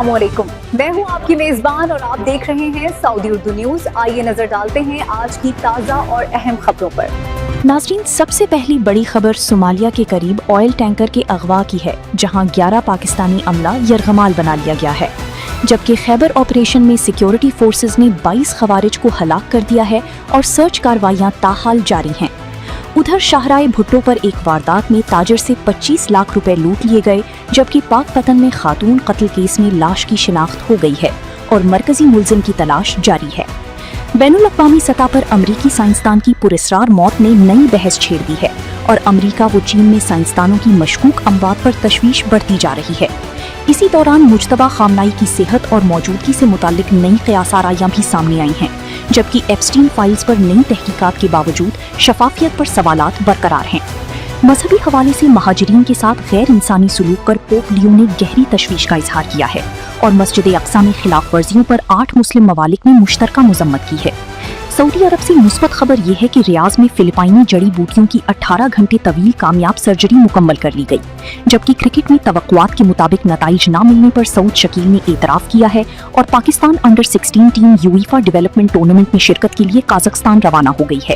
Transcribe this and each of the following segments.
السلام علیکم، میں ہوں آپ کی میزبان اور آپ دیکھ رہے ہیں سعودی اردو نیوز۔ آئیے نظر ڈالتے ہیں آج کی تازہ اور اہم خبروں پر۔ ناظرین، سب سے پہلی بڑی خبر صومالیہ کے قریب آئل ٹینکر کے اغوا کی ہے، جہاں 11 پاکستانی عملہ یرغمال بنا لیا گیا ہے، جبکہ خیبر آپریشن میں سیکیورٹی فورسز نے 22 خوارج کو ہلاک کر دیا ہے اور سرچ کارروائیاں تاحال جاری ہیں۔ ادھر شاہراہ بھٹو پر ایک واردات میں تاجر سے 25 لاکھ روپے لوٹ لیے گئے، جبکہ پاک پتن میں خاتون قتل کیس میں لاش کی شناخت ہو گئی ہے اور مرکزی ملزم کی تلاش جاری ہے۔ بین الاقوامی سطح پر امریکی سائنسدان کی پراسرار موت نے نئی بحث چھیڑ دی ہے اور امریکہ و چین میں سائنسدانوں کی مشکوک اموات پر تشویش بڑھتی جا رہی ہے۔ اسی دوران مجتبیٰ خامنائی کی صحت اور موجودگی سے متعلق نئی قیاس آرائیاں بھی سامنے آئی ہیں، جبکہ ایپسٹین فائلز پر نئی تحقیقات کے باوجود شفافیت پر سوالات برقرار ہیں۔ مذہبی حوالے سے مہاجرین کے ساتھ غیر انسانی سلوک پر پوپ لیو نے گہری تشویش کا اظہار کیا ہے اور مسجد اقصیٰ میں خلاف ورزیوں پر 8 مسلم ممالک نے مشترکہ مذمت کی ہے۔ سعودی عرب سے مثبت خبر یہ ہے کہ ریاض میں فلپائنی جڑی بوٹیوں کی 18 گھنٹے طویل کامیاب سرجری مکمل کر لی گئی، جبکہ کرکٹ میں توقعات کے مطابق نتائج نہ ملنے پر سعود شکیل نے اعتراف کیا ہے اور Pakistan under 16 team UEFA development tournament میں شرکت کے لیے قازقستان روانہ ہو گئی ہے۔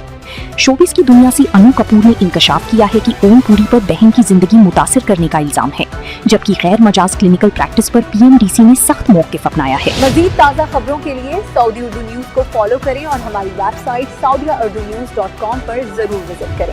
شوبز کی دنیا سے انو کپور نے انکشاف کیا ہے کہ اوم پوری پر بہن کی زندگی متاثر کرنے کا الزام ہے، جبکہ غیر مجاز کلینکل پریکٹس پر PMDC نے سخت موقف اپنایا ہے۔ مزید تازہ خبروں کے لیے سعودی اردو نیوز کو فالو کریں اور ہماری ویب سائٹ saudiaurdunews.com پر ضرور وزٹ کریں۔